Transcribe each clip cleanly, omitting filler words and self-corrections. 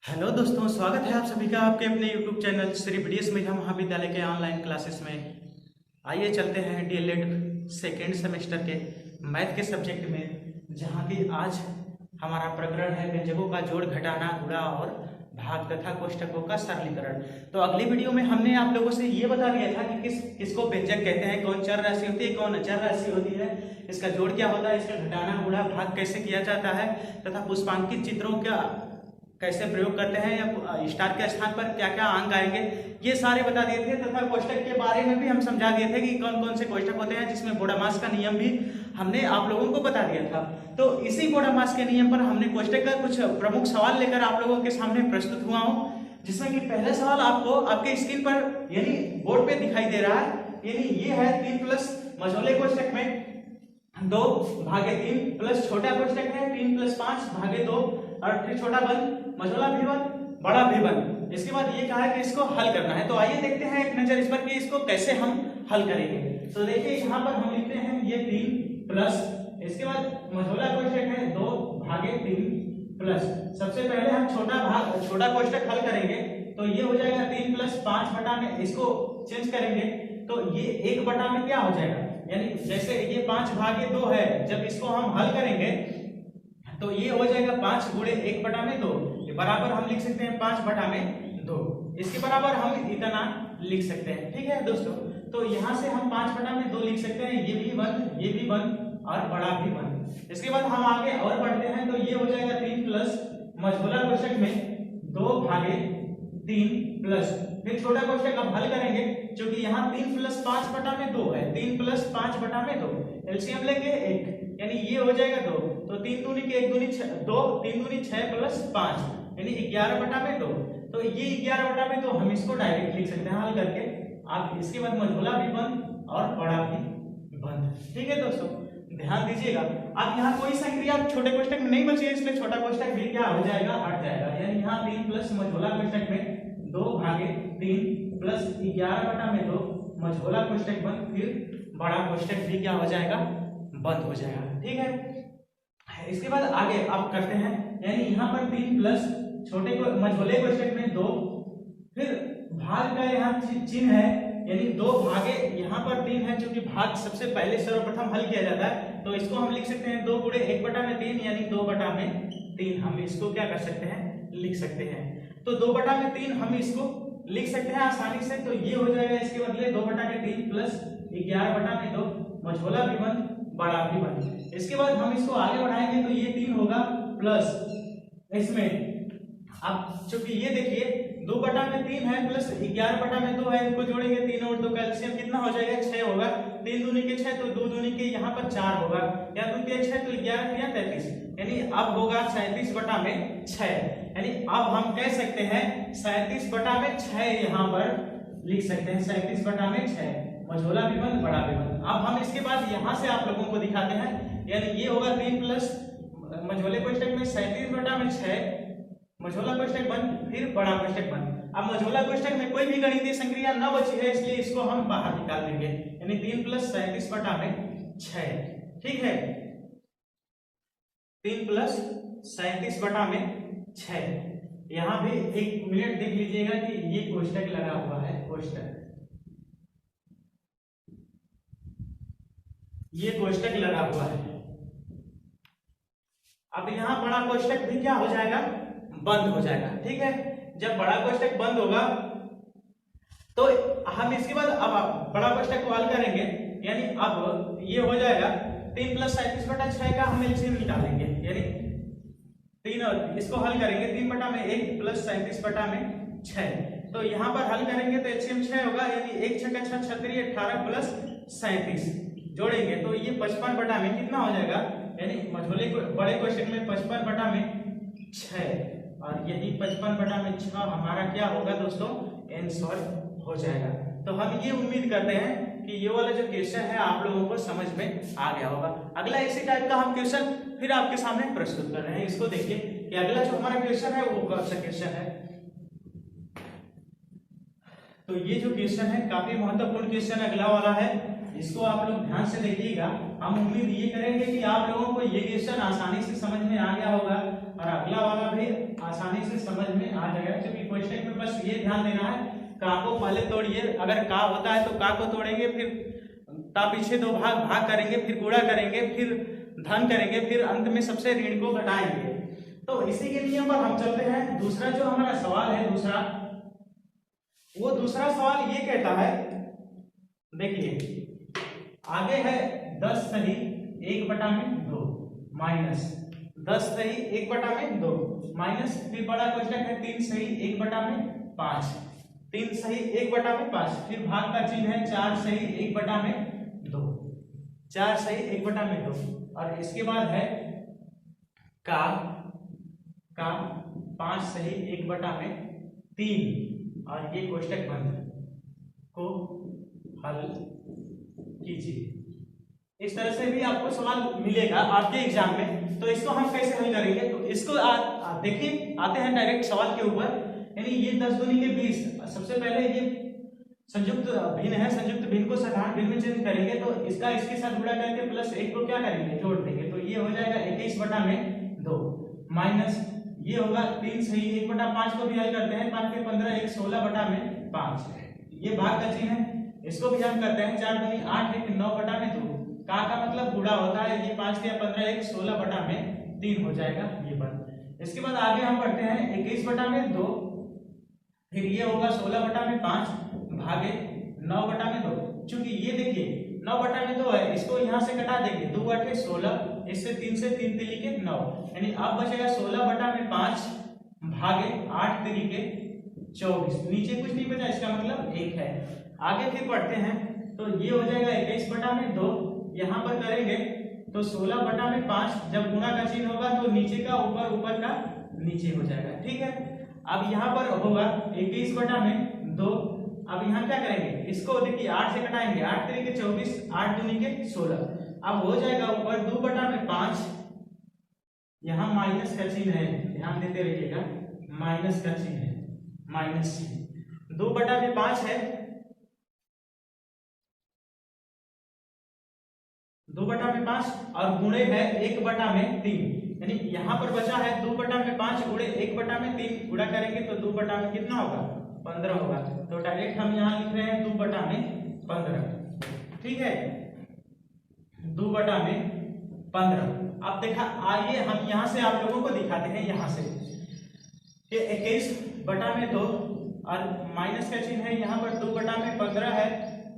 Hello दोस्तों, स्वागत है आप सभी का आपके अपने YouTube चैनल श्री BDS मेधा महाविद्यालय के ऑनलाइन क्लासेस में। आइए चलते हैं DLED सेकेंड सेमेस्टर के मैथ के सब्जेक्ट में, जहां की आज हमारा प्रकरण है व्यंजकों का जोड़ घटाना गुणा और भाग तथा कोष्ठकों का सरलीकरण। तो अगली वीडियो में हमने आप लोगों से ये बता दिया था कि किसको व्यंजक कहते हैं, कौन चर राशि होती है, कौन अचर राशि होती है, इसका जोड़ क्या होता है, इसका घटाना गुणा भाग कैसे किया जाता है तथा पुष्पांकित चित्रों का कैसे प्रयोग करते हैं या स्टार के स्थान पर क्या क्या अंक आएंगे, ये सारे बता दिए थे। तथा कोष्ठक के बारे में भी हम समझा दिए थे कि कौन कौन से कोष्ठक होते हैं, जिसमें बोडामास का नियम भी हमने आप लोगों को बता दिया था। तो इसी बोडामास के नियम पर हमने कोष्ठक का कुछ प्रमुख सवाल लेकर आप लोगों के सामने प्रस्तुत हुआ हूँ, जिसमें कि पहला सवाल आपको आपके स्क्रीन पर यानी बोर्ड पे दिखाई दे रहा है। यानी ये है 3 प्लस मझोले कोष्ठक में 2 भागे 3 प्लस छोटा कोष्ठक है 3 प्लस 5 भागे 2 और फिर छोटा बंद मझोला भी बन बड़ा भी बन। इसके बाद ये कहा है कि इसको हल करना है। तो आइए देखते हैं एक नजर इस पर कि इसको कैसे हम हल करेंगे। तो देखिए यहाँ पर हम लिखते हैं ये 3 प्लस, इसके बाद मझोला कोष्ठक है 2 भागे 3 प्लस। सबसे पहले हम छोटा कोष्ठक हल करेंगे, तो ये हो जाएगा 3 प्लस 5 बटा में, इसको चेंज करेंगे तो ये 1 बटा में क्या हो जाएगा, यानी जैसे ये 5 भागे 2 है, जब इसको हम हल करेंगे तो ये हो जाएगा 5 गुणे 1 बटा में 2, बराबर हम लिख सकते हैं 5 बटा में 2। इसके बराबर हम इतना लिख सकते हैं। ठीक है दोस्तों, तो यहाँ से हम 5 बटा में 2 लिख सकते हैं, ये भी बंद और बड़ा भी बंद। इसके बाद हम आगे और बढ़ते हैं, तो ये हो जाएगा 3 प्लस मझोला कोष्ठक में 2 भागे 3 प्लस, फिर छोटा कोष्ठक अब हल करेंगे, क्योंकि यहाँ 3 प्लस 5 बटा में 2 है, 3 प्लस 5 बटा में 2, एलसीएम लेंगे 1, यानी ये हो जाएगा 2, तो 3 दूनी के 1 दूनी 2, 3 दूनी 6 प्लस 5 यानी 11 बटा में 2। तो ये 11 बटा में 2 हम इसको डायरेक्ट लिख सकते हैं हल करके। आप इसके बाद मझोला भी बंद और बड़ा भी बंद। ठीक है दोस्तों, ध्यान दीजिएगा। आप यहाँ कोई संक्रिया छोटे कोष्ठक में नहीं बची है, इसलिए छोटा कोष्ठक भी क्या हो जाएगा, हट जाएगा। यानी यहाँ 3 प्लस मझोला कोष्ठक में 2 भागे 3 प्लस 11 बटा में 2 मझोला कोष्ठक बंद, फिर बड़ा कोष्ठक भी क्या हो जाएगा, बंद हो जाएगा। ठीक है, इसके बाद आगे आप करते हैं, यानी यहाँ पर 3 प्लस छोटे को मझोले कोष्ठक में 2, फिर भाग का यहाँ चिन्ह है, यानी 2 भागे यहाँ पर 3 है, क्योंकि भाग सबसे पहले सर्वप्रथम हल किया जाता है, तो इसको हम लिख सकते हैं 2 गुणे 1 बटा में 3 यानी 2 बटा में 3। हम इसको क्या कर सकते हैं, लिख सकते हैं। तो 2 बटा में 3 हम इसको लिख सकते हैं आसानी से, तो ये हो जाएगा इसके बदले 2 बटा में 3 प्लस 11 बटा में 2 मझोला भी बंद बड़ा भी बंद। इसके बाद हम इसको आगे बढ़ाएंगे, तो ये 3 होगा प्लस इसमें अब चूंकि ये देखिए 2 बटा में 3 है प्लस 11 बटा में 2 है, इनको जोड़ेंगे 3 और 2 का एलसीएम कितना हो जाएगा, 6 होगा। 3 दूनी के 6 तो 2 दूनी के यहाँ पर 4 होगा, या 2 के 6 तो 11 या 33, यानी अब होगा 37 बटा में 6। यानी अब हम कह सकते हैं 37 बटा में 6 यहाँ पर लिख सकते हैं, 37 बटा में 6 मझोला भी बंद बड़ा भी बंद। अब हम इसके बाद यहाँ से आप लोगों को दिखाते हैं, यानी ये होगा 3 प्लस मझोले कोष्ठक में 37 बटा में 6 मझोला कोष्ठक बंद, फिर बड़ा कोष्ठक बंद। अब मझोला कोष्ठक में कोई भी गणितीय संक्रिया न बची है, इसलिए इसको हम बाहर निकाल देंगे, यानी 3 प्लस 37 बटा में 6। ठीक है, 3 प्लस 37 बटा में 6। यहाँ भी 1 मिनट देख लीजिएगा कि ये कोष्ठक लगा हुआ है, कोष्ठक ये कोष्ठक लगा हुआ है। अब यहाँ बड़ा कोष्ठक भी क्या हो जाएगा, बंद हो जाएगा। ठीक है, जब बड़ा कोष्ठक बंद होगा तो हम इसके बाद अब बड़ा कोष्ठक को हल करेंगे, यानी अब ये हो जाएगा 3 प्लस 37 बटा 6 का हम एलसीएम निकालेंगे, यानी 3 और इसको हल करेंगे 3 बटा में 1 प्लस 37 बटा में 6। तो यहाँ पर हल करेंगे तो एलसीएम 6 होगा, यानी 1 6 का 6 36 18 प्लस 37 जोड़ेंगे तो ये 55 बटा में कितना हो जाएगा, यानी मझोले को बड़े कोष्ठक में 55 बटा में 6, और यही 55 बटा में 6 हमारा क्या होगा दोस्तों, आंसर हो जाएगा। तो हम ये उम्मीद करते हैं कि ये वाला जो क्वेश्चन है आप लोगों को समझ में आ गया होगा। अगला इसी टाइप का हम क्वेश्चन फिर आपके सामने प्रस्तुत कर रहे हैं। इसको देखिए कि अगला जो हमारा क्वेश्चन है वो कौन सा क्वेश्चन है। तो ये जो क्वेश्चन है काफी महत्वपूर्ण क्वेश्चन अगला वाला है, इसको आप लोग ध्यान से देखिएगा। हम उम्मीद ये करेंगे कि आप लोगों को ये क्वेश्चन आसानी से समझ में आ गया होगा और अगला वाला भी आसानी से समझ में आ जाएगा, क्योंकि क्वेश्चन में बस ये ध्यान देना है का को पहले तोड़िए, अगर का होता है तो का को तोड़ेंगे, फिर ता पीछे दो भाग करेंगे, फिर गुणा करेंगे, फिर धन करेंगे, फिर अंत में सबसे ऋण को घटाएंगे। तो इसी के नियम पर हम चलते हैं। दूसरा जो हमारा सवाल है, दूसरा सवाल ये कहता है, देखिए आगे है 10 सही 1/2 माइनस 10 सही 1/2 माइनस, फिर बड़ा क्वेश्चन है 3 सही 1/5, 3 सही 1/5, फिर भाग का चिन्ह है 4 सही 1/2, 4 सही 1/2, और इसके बाद है का 5 सही 1/3, और ये कोष्टक बंद को हल कीजिए। इस तरह से भी आपको सवाल मिलेगा आपके एग्जाम में। तो इसको हम कैसे हल करेंगे, तो इसको देखिए आते हैं डायरेक्ट सवाल के ऊपर। यानी ये 10 दूनी के 20, सबसे पहले ये संयुक्त भिन्न है, संयुक्त भिन्न को साधारण भिन्न में चेंज करेंगे, तो इसका इसके साथ गुणा करके प्लस 1 को क्या करेंगे, जोड़ देंगे, तो ये हो जाएगा 21/2 माइनस ये होगा 3 सही 1/5 को भी हल करते हैं, 5 के 15 1 16/5, ये भाग का चिन्ह है, इसको भी हम करते हैं 4 दूनी 8 1 9/2, का मतलब गुणा होता है, ये 5 के 15 1 16/3 हो जाएगा ये बात। इसके बाद आगे हम पढ़ते हैं 21/2, फिर ये होगा 16/5 भागे 9/2, चूंकि ये देखिए 9/2 है, इसको यहाँ से घटा देंगे, 2 8 16, इससे 3 से 3 3 9, यानी अब बचेगा 16/5 भागे 8 3 24, नीचे कुछ नहीं बचा, इसका मतलब 1 है। आगे फिर पढ़ते हैं, तो ये हो जाएगा 21/2, यहाँ पर करेंगे तो 16/5, जब गुणा का चिन्ह होगा तो नीचे का ऊपर, ऊपर का नीचे हो जाएगा, ठीक है। अब यहाँ पर होगा 21/2, अब यहाँ क्या करेंगे, इसको देखिए 8 से घटाएंगे, 8 3 24, 8 दूनी 16, अब हो जाएगा ऊपर 2/5, यहाँ माइनस का चिन्ह है, ध्यान देते रहिएगा, माइनस का चिन्ह है, माइनस 2/5 है, 2/5 और गुणे है 1/3, यानी यहाँ पर बचा है 2/5 गुणे 1/3, गुणा करेंगे तो 2 में कितना होगा, 15 होगा, तो डायरेक्ट हम यहाँ लिख रहे हैं 2/15, ठीक है, 2/15। अब देखा, आइए हम यहाँ से आप लोगों को दिखाते हैं, यहाँ से कि 21/2 और माइनस का चिन्ह है, यहाँ पर 2/15 है,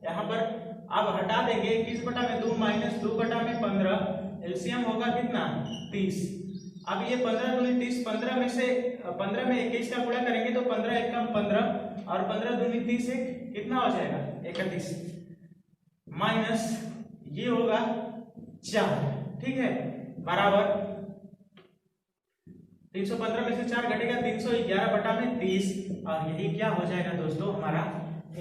यहाँ पर अब हटा देंगे 21/2 माइनस 2/15, एलसीएम होगा कितना, 30। अब ये 15 दूनी 30, 15 में से 15 में 21 का गुणा करेंगे तो 15 1 15, और 15 दूनी 30 कितना हो जाएगा, 31, माइनस ये होगा 4, ठीक है, बराबर 315 में से 4 घटेगा 311/30, और यही क्या हो जाएगा दोस्तों, हमारा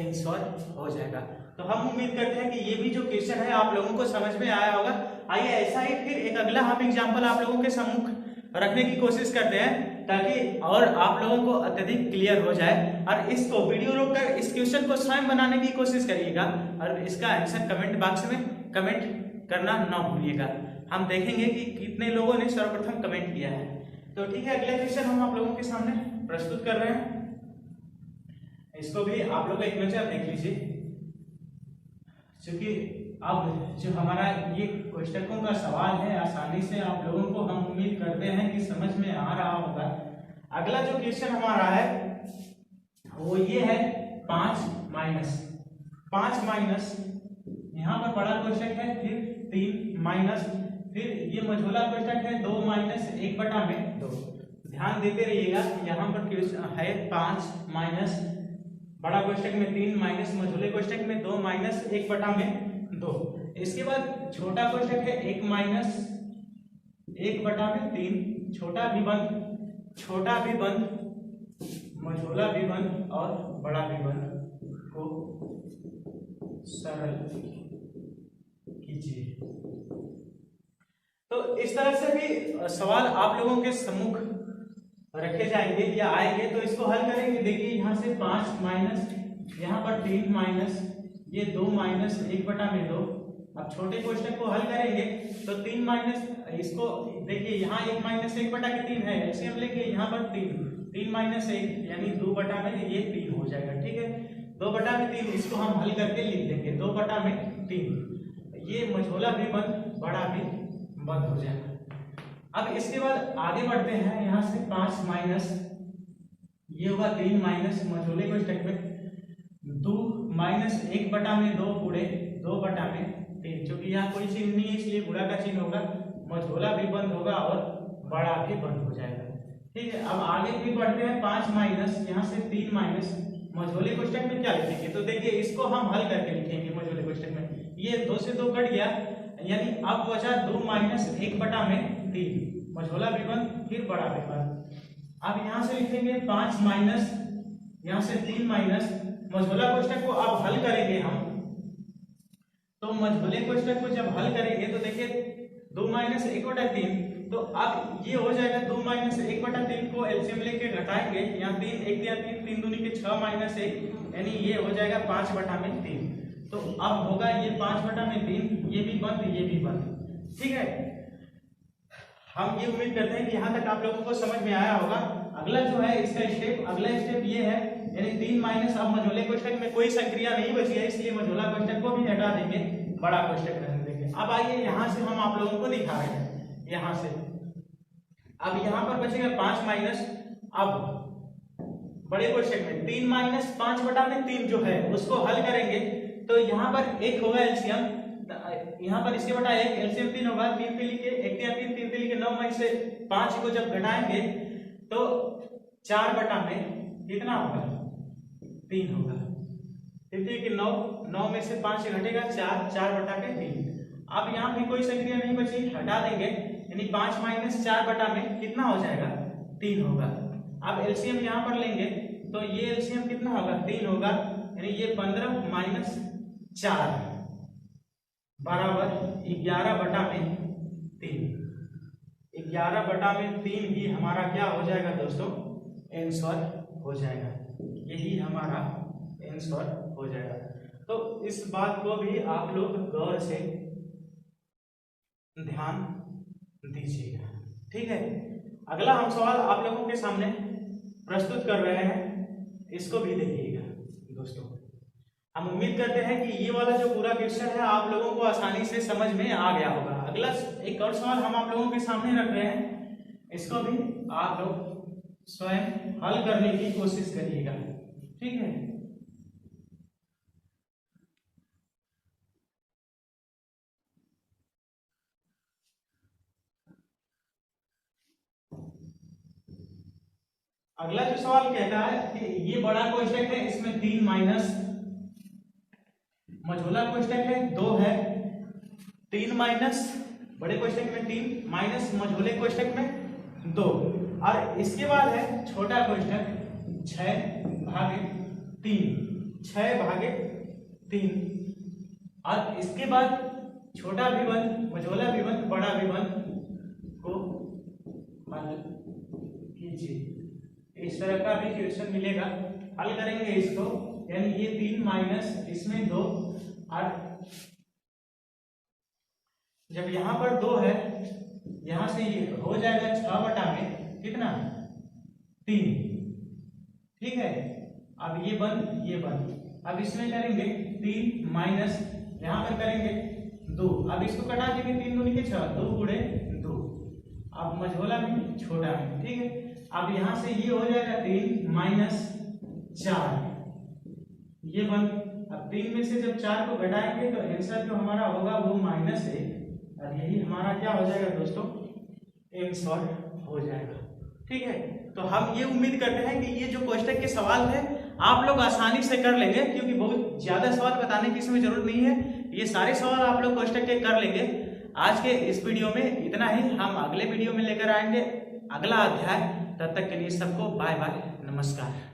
आंसर हो जाएगा। तो हम उम्मीद करते हैं कि ये भी जो क्वेश्चन है आप लोगों को समझ में आया होगा। आइए ऐसा ही फिर एक अगला हम एग्जांपल आप लोगों के सम्मुख रखने की कोशिश करते हैं, ताकि और आप लोगों को अत्यधिक क्लियर हो जाए। और इसको वीडियो रोककर इस क्वेश्चन को स्वयं बनाने की कोशिश करिएगा, और इसका आंसर कमेंट बॉक्स में कमेंट करना ना भूलिएगा। हम देखेंगे कि कितने लोगों ने सर्वप्रथम कमेंट किया है। तो ठीक है, अगला क्वेश्चन हम आप लोगों के सामने प्रस्तुत कर रहे हैं, इसको भी आप लोग एक नजर देख लीजिए, क्योंकि अब जो हमारा ये कोष्टकों का सवाल है आसानी से आप लोगों को हम उम्मीद करते हैं कि समझ में आ रहा होगा। अगला जो क्वेश्चन हमारा है वो ये है 5 माइनस, यहाँ पर बड़ा कोष्टक है, फिर 3 माइनस, फिर ये मझोला कोष्टक है 2 माइनस 1/2। ध्यान देते रहिएगा, यहाँ पर है 5 माइनस, बड़ा कोष्टक में 3 माइनस, मझोले कोष्टक में 2 माइनस 1/2। इसके बाद छोटा कोष्टक है 1 माइनस 1/3, छोटा भी बंद, मझोला भी बंद और बड़ा भी बंद को सरल कीजिए। तो इस तरह से भी सवाल आप लोगों के सम्मुख रखे जाएंगे या आएंगे, तो इसको हल करेंगे। देखिए यहाँ से 5 माइनस, यहाँ पर 3 माइनस, ये 2 माइनस 1/2। अब छोटे कोष्टक को हल करेंगे तो 3 माइनस, इसको देखिए यहाँ 1 - 1 /3 है, एलसीएम लेके यहाँ पर 3 - 1 यानी 2/में ये 3 हो जाएगा। ठीक है, 2/3 इसको हम हल करके लिख देंगे 2/3। ये मझोला भी बंद बड़ा भी बंद हो जाएगा। अब इसके बाद आगे बढ़ते हैं, यहाँ से 5 माइनस ये होगा 3 माइनस मझोले को स्टेप में 2 - 1/2 पूरे 2/3, क्योंकि यहाँ कोई चिन्ह नहीं है इसलिए गुणा का चिन्ह होगा, मझोला भी बंद होगा और बड़ा भी बंद हो जाएगा। ठीक है, अब आगे भी बढ़ते हैं, 5 माइनस यहाँ से 3 माइनस मझोले कोष्टक में क्या लिखेंगे, तो देखिए इसको हम हल करके लिखेंगे मझोले कोष्टक में। ये 2 से 2 कट गया, यानी अब बचा 2 - 1/3, मझोला भी बंद फिर बड़ा भी बंद। अब यहाँ से लिखेंगे 5 माइनस यहाँ से 3 माइनस मझोला कोष्टक को अब हल करेंगे हम, तो मझोले कोष्टक को जब हल करेंगे तो देखिए 2 - 1/3, तो अब ये हो जाएगा 2 - 1/3 को एलसीएम लेके घटाएंगे, यहाँ 3 1 या 3 3 दूनी के 6 - 1 यानी ये हो जाएगा 5/3। तो अब होगा ये 5/3, ये भी बंद ये भी बंद। ठीक है, हम ये उम्मीद करते हैं कि यहाँ तक आप लोगों को समझ में आया होगा। अगला जो है इसका स्टेप, अगला स्टेप ये है, यानी 3 माइनस, अब मझोले कोष्टक में कोई संक्रिया नहीं बची है इसलिए मझोला कोष्टक को भी हटा देंगे, बड़ा कोष्टक रहने देंगे। अब आइए यहाँ से हम आप लोगों को दिखा रहे हैं, यहाँ से अब यहाँ पर बचेगा 5 माइनस, अब बड़े कोष्टक में 3 - 5/3 जो है उसको हल करेंगे, तो यहाँ पर 1 होगा एलसीएम, यहाँ पर इसके बटा 1 एलसीएम 3 होगा, 3 पे लिखे 1 या 3 3 पे लिखे 9 में से 5 को जब घटाएंगे तो 4/में कितना होगा 3 होगा। 9 में से 5 घटेगा 4, 4/3। अब यहाँ भी कोई संक्रिया नहीं बची, हटा देंगे, यानी 5 - 4/में कितना हो जाएगा 3 होगा। अब एलसीएम यहाँ पर लेंगे तो ये एलसीएम कितना होगा 3 होगा, यानी ये 15 - 4 बराबर 11/3। 11/3 ही हमारा क्या हो जाएगा दोस्तों, आंसर हो जाएगा, यही हमारा आंसर हो जाएगा। तो इस बात को भी आप लोग गौर से ध्यान दीजिएगा। ठीक है, अगला हम सवाल आप लोगों के सामने प्रस्तुत कर रहे हैं, इसको भी देखिएगा दोस्तों। हम उम्मीद करते हैं कि ये वाला जो पूरा क्वेश्चन है आप लोगों को आसानी से समझ में आ गया होगा। अगला एक और सवाल हम आप लोगों के सामने रख रहे हैं, इसको भी आप लोग स्वयं हल करने की कोशिश करिएगा। ठीक है, अगला जो सवाल कहता है कि ये बड़ा कोष्टक है, इसमें 3 माइनस मझोला कोष्टक है 2 है, 3 माइनस बड़े कोष्टक में 3 माइनस मझोले कोष्टक में 2, और इसके बाद है छोटा कोष्टक 6/3, 6/3, और इसके बाद छोटा विबंध मझोला विबंध बड़ा विबंध को हल कीजिए। इस तरह का भी क्वेश्चन मिलेगा, हल करेंगे इसको, यानी ये 3 माइनस इसमें 2, और जब यहां पर 2 है यहां से ये हो जाएगा 6/में कितना 3। ठीक है, अब ये बंद ये बंद, अब इसमें करेंगे 3 माइनस यहां पर करेंगे 2, अब इसको कटा देंगे 3 दूनी के 6, 2 गुणे 2, अब मझोला में छोटा है। ठीक है, अब यहां से ये हो जाएगा 3 माइनस 4, ये बंद, अब 3 में से जब 4 को घटाएंगे तो आंसर जो हमारा होगा वो -1, और यही हमारा क्या हो जाएगा दोस्तों आंसर हो जाएगा। ठीक है, तो हम ये उम्मीद करते हैं कि ये जो कोष्टक के सवाल है आप लोग आसानी से कर लेंगे, क्योंकि बहुत ज्यादा सवाल बताने की इसमें जरूरत नहीं है, ये सारे सवाल आप लोग कोष्टक के कर लेंगे। आज के इस वीडियो में इतना ही, हम अगले वीडियो में लेकर आएंगे अगला अध्याय। तब तक के लिए सबको बाय बाय, नमस्कार।